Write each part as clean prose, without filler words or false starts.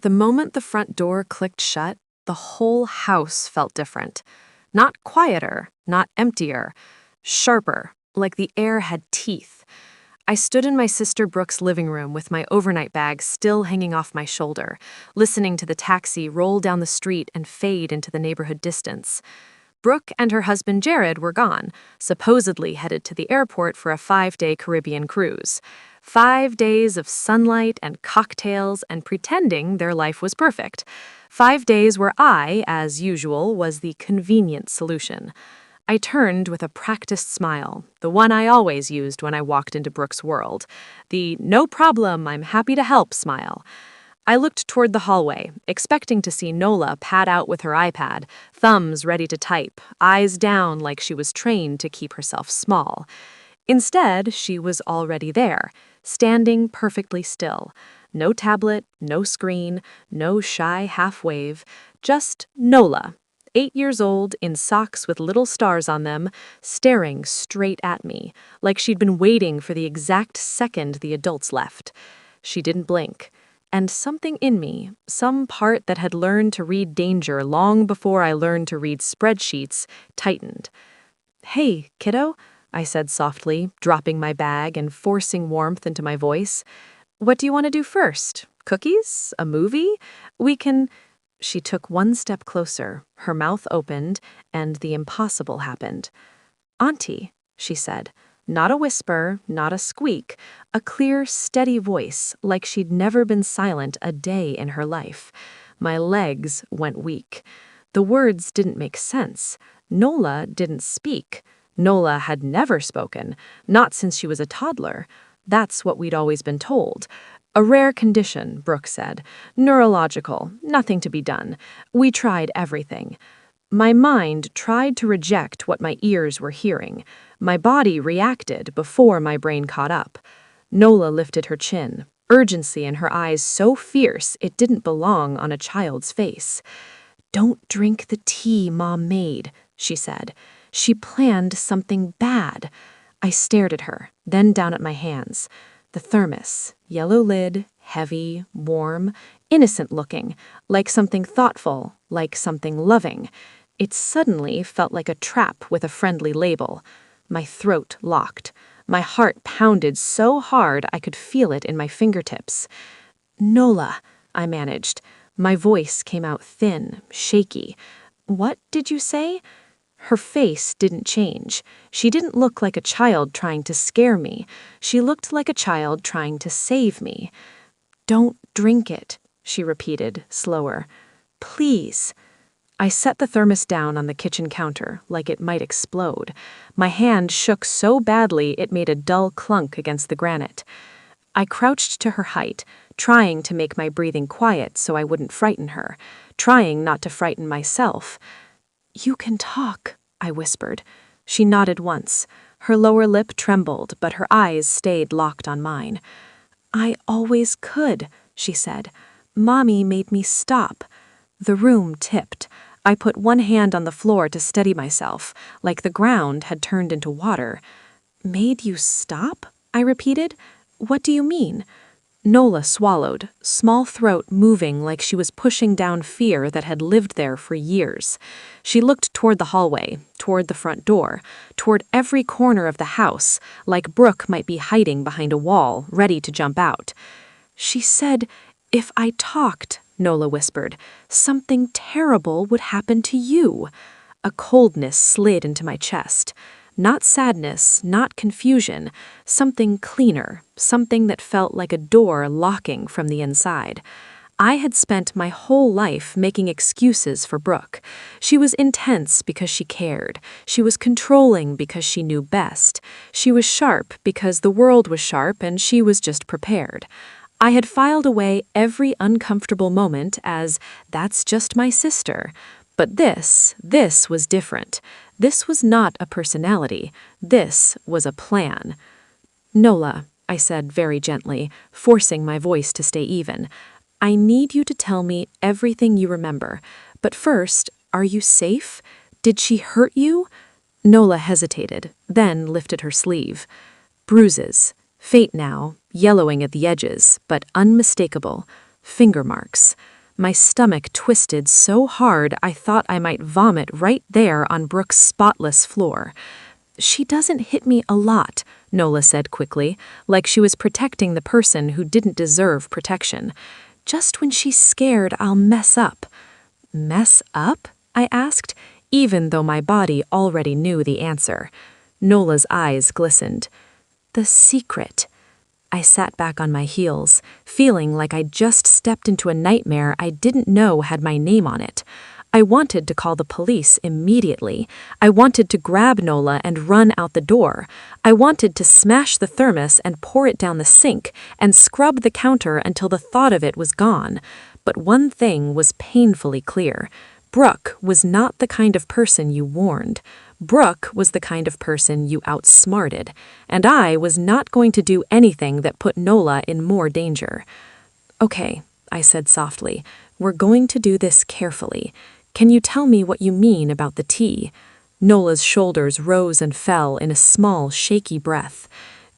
The moment the front door clicked shut, the whole house felt different. Not quieter, not emptier, sharper, like the air had teeth. I stood in my sister Brooke's living room with my overnight bag still hanging off my shoulder, listening to the taxi roll down the street and fade into the neighborhood distance. Brooke and her husband Jared were gone, supposedly headed to the airport for a 5-day Caribbean cruise. 5 days of sunlight and cocktails and pretending their life was perfect. 5 days where I, as usual, was the convenient solution. I turned with a practiced smile, the one I always used when I walked into Brooke's world. The no problem, I'm happy to help smile. I looked toward the hallway, expecting to see Nola pad out with her iPad, thumbs ready to type, eyes down like she was trained to keep herself small. Instead, she was already there, standing perfectly still. No tablet, no screen, no shy half-wave, just Nola, 8 years old, in socks with little stars on them, staring straight at me, like she'd been waiting for the exact second the adults left. She didn't blink. And something in me, some part that had learned to read danger long before I learned to read spreadsheets, tightened. "Hey, kiddo," I said softly, dropping my bag and forcing warmth into my voice. "What do you want to do first? Cookies? A movie? We can—" She took one step closer, her mouth opened, and the impossible happened. "Auntie," she said. Not a whisper, not a squeak, a clear, steady voice, like she'd never been silent a day in her life. My legs went weak. The words didn't make sense. Nola didn't speak. Nola had never spoken, not since she was a toddler. That's what we'd always been told. A rare condition, Brooke said. Neurological, nothing to be done. We tried everything. My mind tried to reject what my ears were hearing. My body reacted before my brain caught up. Nola lifted her chin, urgency in her eyes so fierce it didn't belong on a child's face. "Don't drink the tea Mom made," she said. "She planned something bad." I stared at her, then down at my hands. The thermos, yellow lid, heavy, warm, innocent-looking, like something thoughtful, like something loving. It suddenly felt like a trap with a friendly label. My throat locked. My heart pounded so hard I could feel it in my fingertips. "Nola," I managed. My voice came out thin, shaky. "What did you say?" Her face didn't change. She didn't look like a child trying to scare me. She looked like a child trying to save me. "Don't drink it," she repeated, slower. "Please." I set the thermos down on the kitchen counter, like it might explode. My hand shook so badly it made a dull clunk against the granite. I crouched to her height, trying to make my breathing quiet so I wouldn't frighten her, trying not to frighten myself. "You can talk," I whispered. She nodded once. Her lower lip trembled, but her eyes stayed locked on mine. "I always could," she said. "Mommy made me stop." The room tipped. I put one hand on the floor to steady myself, like the ground had turned into water. "Made you stop?" I repeated. "What do you mean?" Nola swallowed, small throat moving like she was pushing down fear that had lived there for years. She looked toward the hallway, toward the front door, toward every corner of the house, like Brooke might be hiding behind a wall, ready to jump out. "She said, if I talked," Nola whispered, "something terrible would happen to you." A coldness slid into my chest. Not sadness, not confusion, something cleaner, something that felt like a door locking from the inside. I had spent my whole life making excuses for Brooke. She was intense because she cared. She was controlling because she knew best. She was sharp because the world was sharp and she was just prepared. I had filed away every uncomfortable moment as, "That's just my sister." But this was different. This was not a personality. This was a plan. "Nola," I said very gently, forcing my voice to stay even, "I need you to tell me everything you remember. But first, are you safe? Did she hurt you?" Nola hesitated, then lifted her sleeve. Bruises. Faint now, yellowing at the edges, but unmistakable. Finger marks. My stomach twisted so hard I thought I might vomit right there on Brooke's spotless floor. "She doesn't hit me a lot," Nola said quickly, like she was protecting the person who didn't deserve protection. "Just when she's scared I'll mess up." "Mess up?" I asked, even though my body already knew the answer. Nola's eyes glistened. "The secret." I sat back on my heels, feeling like I'd just stepped into a nightmare I didn't know had my name on it. I wanted to call the police immediately. I wanted to grab Nola and run out the door. I wanted to smash the thermos and pour it down the sink and scrub the counter until the thought of it was gone. But one thing was painfully clear. Brooke was not the kind of person you warned. Brooke was the kind of person you outsmarted, and I was not going to do anything that put Nola in more danger. "Okay," I said softly, "we're going to do this carefully. Can you tell me what you mean about the tea?" Nola's shoulders rose and fell in a small, shaky breath.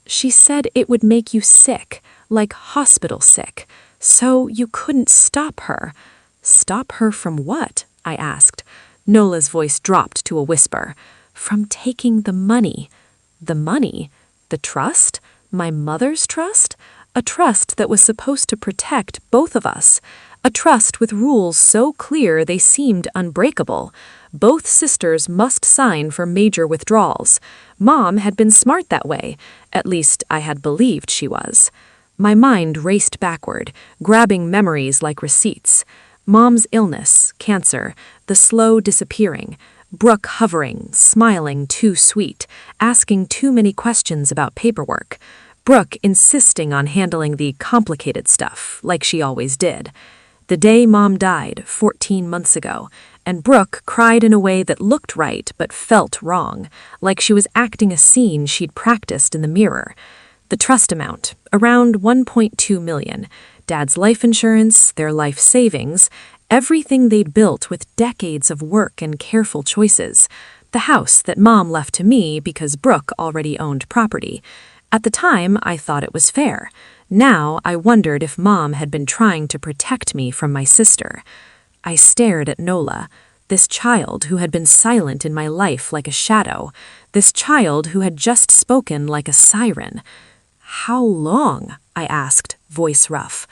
"She said it would make you sick, like hospital sick, so you couldn't stop her." "Stop her from what?" I asked. Nola's voice dropped to a whisper. "From taking the money." "The money? The trust? My mother's trust? A trust that was supposed to protect both of us. A trust with rules so clear they seemed unbreakable. Both sisters must sign for major withdrawals. Mom had been smart that way. At least I had believed she was. My mind raced backward, grabbing memories like receipts. Mom's illness, cancer, the slow disappearing, Brooke hovering, smiling too sweet, asking too many questions about paperwork, Brooke insisting on handling the complicated stuff, like she always did. The day Mom died, 14 months ago, and Brooke cried in a way that looked right but felt wrong, like she was acting a scene she'd practiced in the mirror. The trust amount, around $1.2 million. Dad's life insurance, their life savings, everything they'd built with decades of work and careful choices. The house that Mom left to me because Brooke already owned property. At the time, I thought it was fair. Now, I wondered if Mom had been trying to protect me from my sister. I stared at Nola, this child who had been silent in my life like a shadow, this child who had just spoken like a siren. "How long?" I asked, voice rough.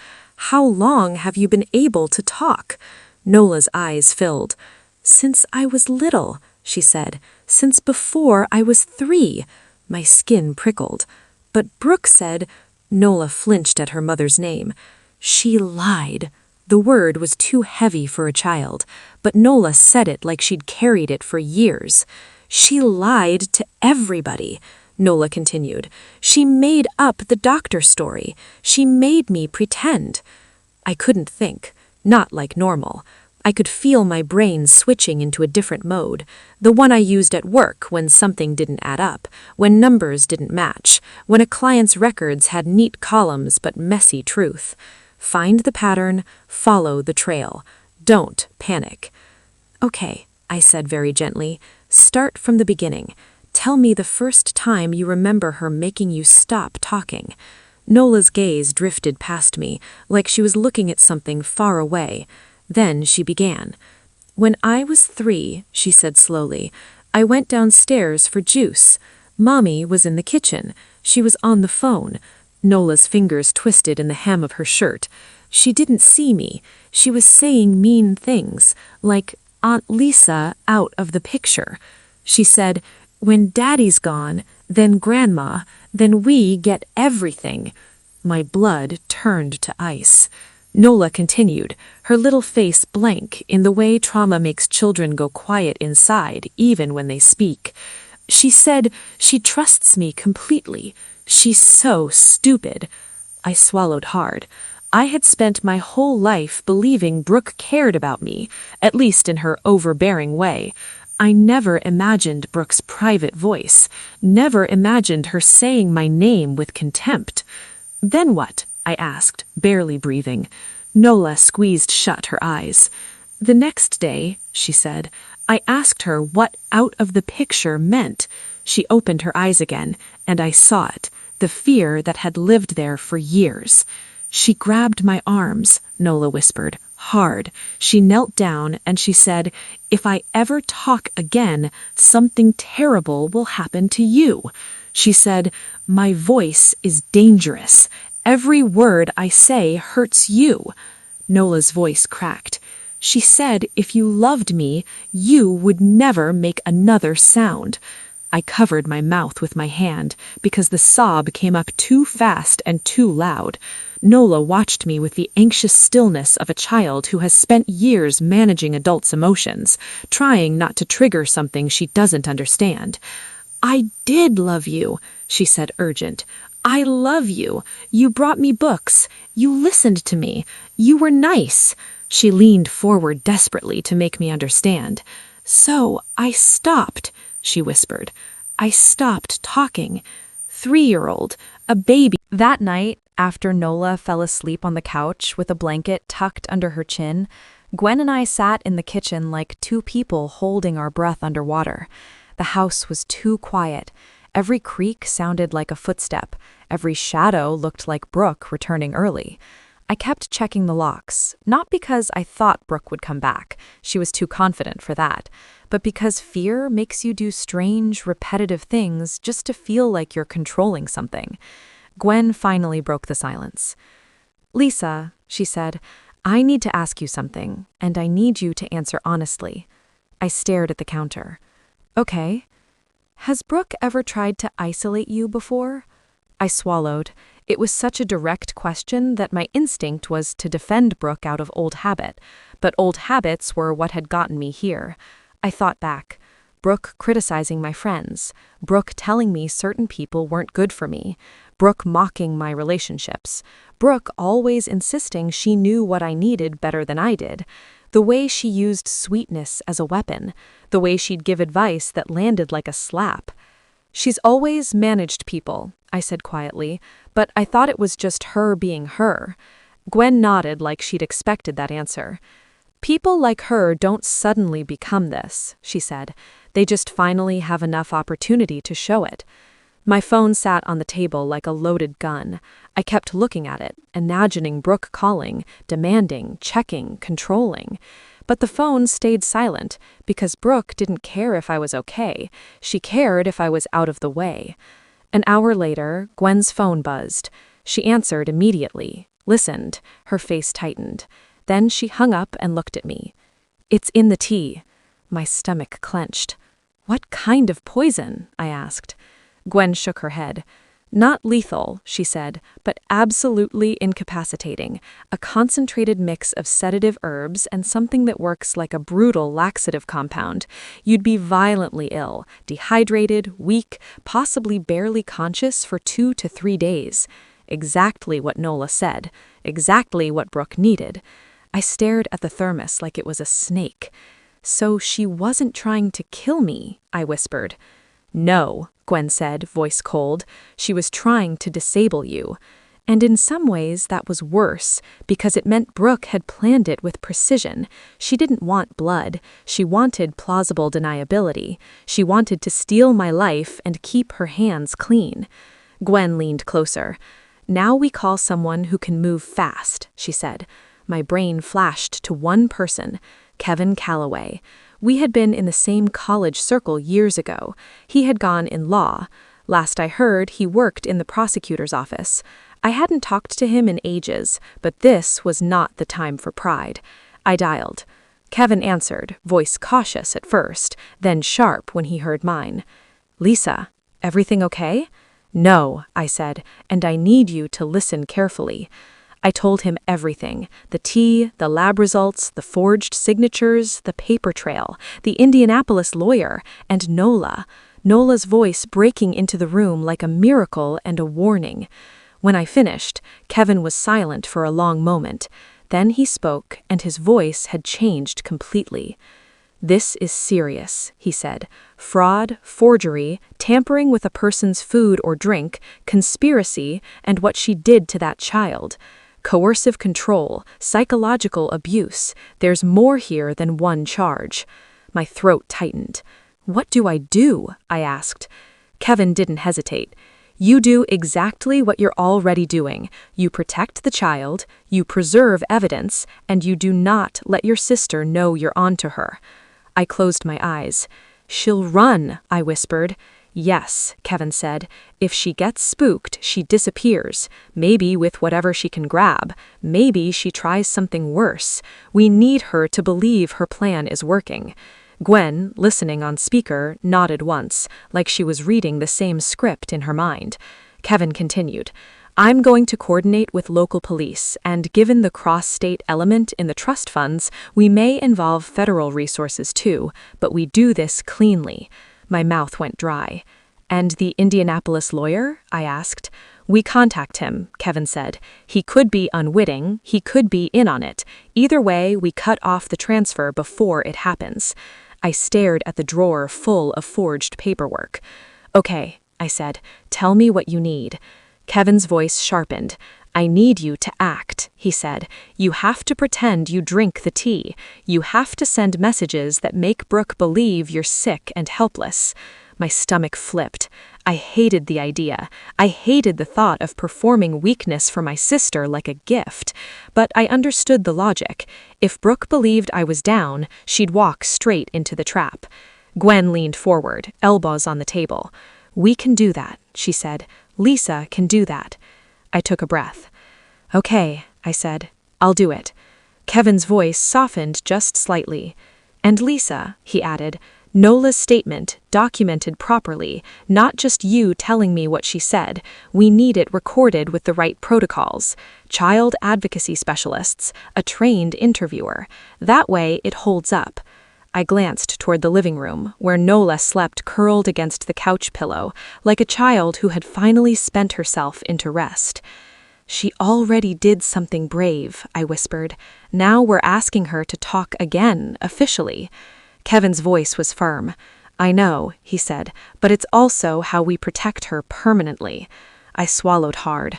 "How long have you been able to talk?" Nola's eyes filled. "Since I was little," she said. "Since before I was 3. My skin prickled. "But Brooke said—" Nola flinched at her mother's name. "She lied." The word was too heavy for a child, but Nola said it like she'd carried it for years. "She lied to everybody," Nola continued. "She made up the doctor story. She made me pretend." I couldn't think, not like normal. I could feel my brain switching into a different mode, the one I used at work when something didn't add up, when numbers didn't match, when a client's records had neat columns but messy truth. Find the pattern, follow the trail. Don't panic. "Okay," I said very gently, "start from the beginning. Tell me the first time you remember her making you stop talking." Nola's gaze drifted past me, like she was looking at something far away. Then she began. "When I was 3, she said slowly, "I went downstairs for juice. Mommy was in the kitchen. She was on the phone." Nola's fingers twisted in the hem of her shirt. "She didn't see me. She was saying mean things, like Aunt Lisa out of the picture. She said, 'When Daddy's gone, then Grandma, then we get everything.'" My blood turned to ice. Nola continued, her little face blank in the way trauma makes children go quiet inside, even when they speak. "She said she trusts me completely. She's so stupid." I swallowed hard. I had spent my whole life believing Brooke cared about me, at least in her overbearing way. I never imagined Brooke's private voice, never imagined her saying my name with contempt. "Then what?" I asked, barely breathing. Nola squeezed shut her eyes. "The next day," she said, "I asked her what out of the picture meant." She opened her eyes again, and I saw it, the fear that had lived there for years. "She grabbed my arms," Nola whispered, hard. She knelt down and she said, "If I ever talk again, something terrible will happen to you." She said, "My voice is dangerous. Every word I say hurts you." Nola's voice cracked. She said if you loved me, you would never make another sound. I covered my mouth with my hand because the sob came up too fast and too loud. Nola watched me with the anxious stillness of a child who has spent years managing adults' emotions, trying not to trigger something she doesn't understand. "I did love you," she said urgent. "I love you. You brought me books. You listened to me. You were nice." She leaned forward desperately to make me understand. "So I stopped," she whispered. "I stopped talking. 3-year-old, a baby." That night, after Nola fell asleep on the couch with a blanket tucked under her chin, Gwen and I sat in the kitchen like two people holding our breath underwater. The house was too quiet. Every creak sounded like a footstep. Every shadow looked like Brooke returning early. I kept checking the locks, not because I thought Brooke would come back. She was too confident for that. But because fear makes you do strange, repetitive things just to feel like you're controlling something. Gwen finally broke the silence. "Lisa," she said, "I need to ask you something, and I need you to answer honestly." I stared at the counter. "Okay. Has Brooke ever tried to isolate you before?" I swallowed. It was such a direct question that my instinct was to defend Brooke out of old habit, but old habits were what had gotten me here. I thought back. Brooke criticizing my friends, Brooke telling me certain people weren't good for me, Brooke mocking my relationships, Brooke always insisting she knew what I needed better than I did, the way she used sweetness as a weapon, the way she'd give advice that landed like a slap. "She's always managed people," I said quietly, but I thought it was just her being her. Gwen nodded like she'd expected that answer. "People like her don't suddenly become this," she said. "They just finally have enough opportunity to show it." My phone sat on the table like a loaded gun. I kept looking at it, imagining Brooke calling, demanding, checking, controlling. But the phone stayed silent because Brooke didn't care if I was okay. She cared if I was out of the way. An hour later, Gwen's phone buzzed. She answered immediately, listened, her face tightened. Then she hung up and looked at me. "It's in the tea." My stomach clenched. "What kind of poison?" I asked. Gwen shook her head. "Not lethal," she said, "but absolutely incapacitating. A concentrated mix of sedative herbs and something that works like a brutal laxative compound. You'd be violently ill, dehydrated, weak, possibly barely conscious for 2 to 3 days. Exactly what Nola said. Exactly what Brooke needed. I stared at the thermos like it was a snake. "So she wasn't trying to kill me," I whispered. "No," Gwen said, voice cold. "She was trying to disable you." And in some ways that was worse, because it meant Brooke had planned it with precision. She didn't want blood. She wanted plausible deniability. She wanted to steal my life and keep her hands clean. Gwen leaned closer. "Now we call someone who can move fast," she said. My brain flashed to one person, Kevin Calloway. We had been in the same college circle years ago. He had gone in law. Last I heard, he worked in the prosecutor's office. I hadn't talked to him in ages, but this was not the time for pride. I dialed. Kevin answered, voice cautious at first, then sharp when he heard mine. "Lisa, everything okay?" "No," I said, "and I need you to listen carefully." I told him everything, the tea, the lab results, the forged signatures, the paper trail, the Indianapolis lawyer, and Nola. Nola's voice breaking into the room like a miracle and a warning. When I finished, Kevin was silent for a long moment. Then he spoke, and his voice had changed completely. "This is serious," he said. "Fraud, forgery, tampering with a person's food or drink, conspiracy, and what she did to that child. Coercive control, psychological abuse. There's more here than one charge." My throat tightened. "What do I do?" I asked. Kevin didn't hesitate. You do exactly what you're already doing. You protect the child, you preserve evidence, and you do not let your sister know you're onto her." I closed my eyes. "She'll run," I whispered. "Yes," Kevin said. "If she gets spooked, she disappears, maybe with whatever she can grab. Maybe she tries something worse. We need her to believe her plan is working." Gwen, listening on speaker, nodded once, like she was reading the same script in her mind. Kevin continued, "I'm going to coordinate with local police, and given the cross-state element in the trust funds, we may involve federal resources too, but we do this cleanly." My mouth went dry. "And the Indianapolis lawyer?" I asked. "We contact him," Kevin said. "He could be unwitting, he could be in on it. Either way, we cut off the transfer before it happens." I stared at the drawer full of forged paperwork. "Okay," I said, "tell me what you need." Kevin's voice sharpened. "I need you to act," he said. "You have to pretend you drink the tea. You have to send messages that make Brooke believe you're sick and helpless." My stomach flipped. I hated the idea. I hated the thought of performing weakness for my sister like a gift. But I understood the logic. If Brooke believed I was down, she'd walk straight into the trap. Gwen leaned forward, elbows on the table. "We can do that," she said. "Lisa can do that." I took a breath. "Okay," I said. "I'll do it." Kevin's voice softened just slightly. "And Lisa," he added, "Nola's statement, documented properly, not just you telling me what she said. We need it recorded with the right protocols. Child advocacy specialists, a trained interviewer. That way it holds up." I glanced toward the living room, where Nola slept curled against the couch pillow, like a child who had finally spent herself into rest. "She already did something brave," I whispered. "Now we're asking her to talk again, officially." Kevin's voice was firm. "I know," he said, "but it's also how we protect her permanently." I swallowed hard.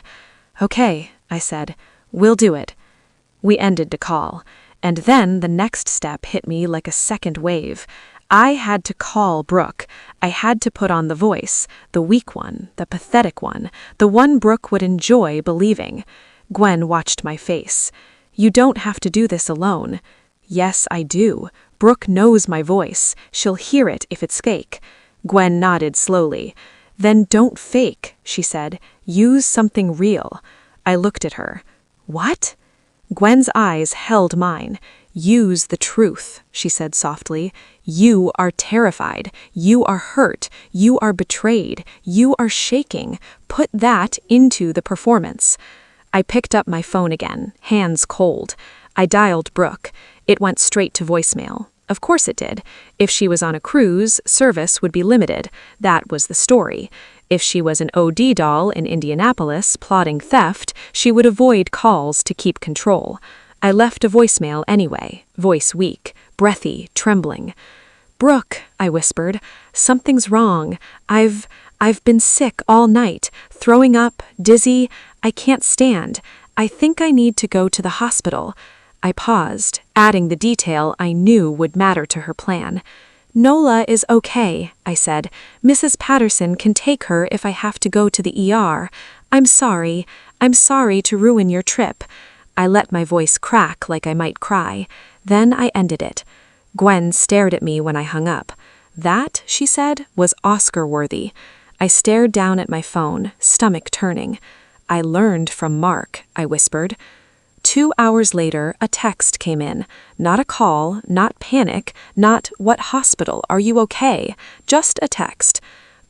"Okay," I said, "we'll do it." We ended the call, and then the next step hit me like a second wave. I had to call Brooke. I had to put on the voice, the weak one, the pathetic one, the one Brooke would enjoy believing. Gwen watched my face. "You don't have to do this alone." "Yes, I do. Brooke knows my voice. She'll hear it if it's fake." Gwen nodded slowly. "Then don't fake," she said. "Use something real." I looked at her. "What?" Gwen's eyes held mine. "Use the truth," she said softly. "You are terrified. You are hurt. You are betrayed. You are shaking. Put that into the performance." I picked up my phone again, hands cold. I dialed Brooke. It went straight to voicemail. Of course it did. If she was on a cruise, service would be limited. That was the story. If she was an OD doll in Indianapolis plotting theft, she would avoid calls to keep control. I left a voicemail anyway, voice weak, breathy, trembling. "Brooke," I whispered, "something's wrong. I've been sick all night, throwing up, dizzy. I can't stand. I think I need to go to the hospital." I paused, adding the detail I knew would matter to her plan. "Nola is okay," I said. "Mrs. Patterson can take her if I have to go to the ER. I'm sorry. I'm sorry to ruin your trip." I let my voice crack like I might cry. Then I ended it. Gwen stared at me when I hung up. That, she said, was Oscar-worthy. I stared down at my phone, stomach turning. "I learned from Mark," I whispered. 2 hours later, a text came in. Not a call, not panic, not "What hospital? Are you okay?" Just a text.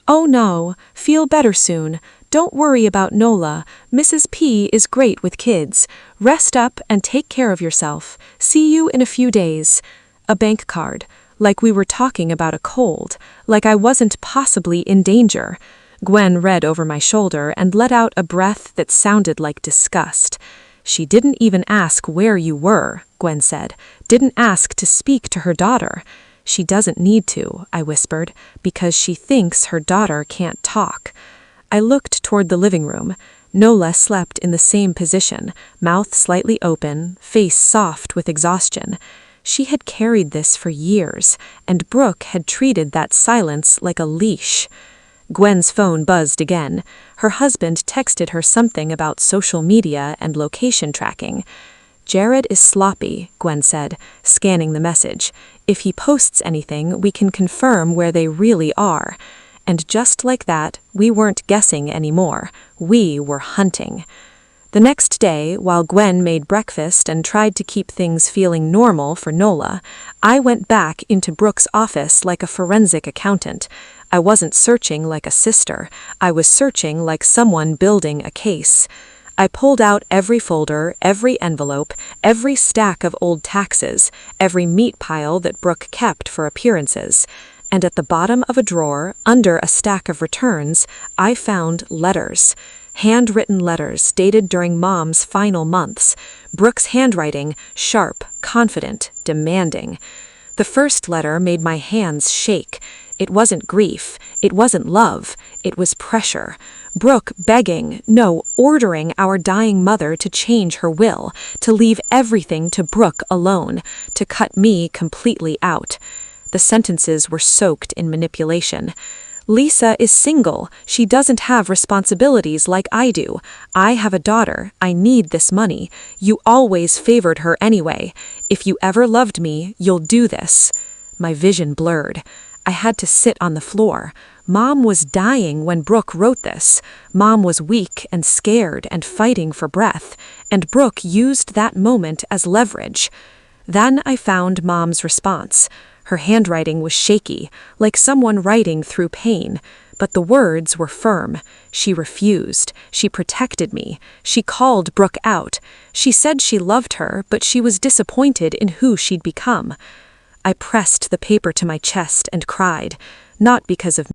"Oh no, feel better soon. Don't worry about Nola. Mrs. P is great with kids. Rest up and take care of yourself. See you in a few days." A bank card. Like we were talking about a cold. Like I wasn't possibly in danger. Gwen read over my shoulder and let out a breath that sounded like disgust. "She didn't even ask where you were," Gwen said. "Didn't ask to speak to her daughter." "She doesn't need to," I whispered, "because she thinks her daughter can't talk." I looked toward the living room. Nola slept in the same position, mouth slightly open, face soft with exhaustion. She had carried this for years, and Brooke had treated that silence like a leash. Gwen's phone buzzed again. Her husband texted her something about social media and location tracking. "Jared is sloppy," Gwen said, scanning the message. "If he posts anything, we can confirm where they really are." And just like that, we weren't guessing anymore. We were hunting. The next day, while Gwen made breakfast and tried to keep things feeling normal for Nola, I went back into Brooke's office like a forensic accountant. I wasn't searching like a sister. I was searching like someone building a case. I pulled out every folder, every envelope, every stack of old taxes, every meat pile that Brooke kept for appearances. And at the bottom of a drawer, under a stack of returns, I found letters. Handwritten letters dated during Mom's final months. Brooke's handwriting, sharp, confident, demanding. The first letter made my hands shake. It wasn't grief. It wasn't love. It was pressure. Brooke begging, no, ordering our dying mother to change her will, to leave everything to Brooke alone, to cut me completely out. The sentences were soaked in manipulation. "Lisa is single. She doesn't have responsibilities like I do. I have a daughter. I need this money. You always favored her anyway. If you ever loved me, you'll do this." My vision blurred. I had to sit on the floor. Mom was dying when Brooke wrote this. Mom was weak and scared and fighting for breath, and Brooke used that moment as leverage. Then I found Mom's response. Her handwriting was shaky, like someone writing through pain, but the words were firm. She refused. She protected me. She called Brooke out. She said she loved her, but she was disappointed in who she'd become. I pressed the paper to my chest and cried, not because of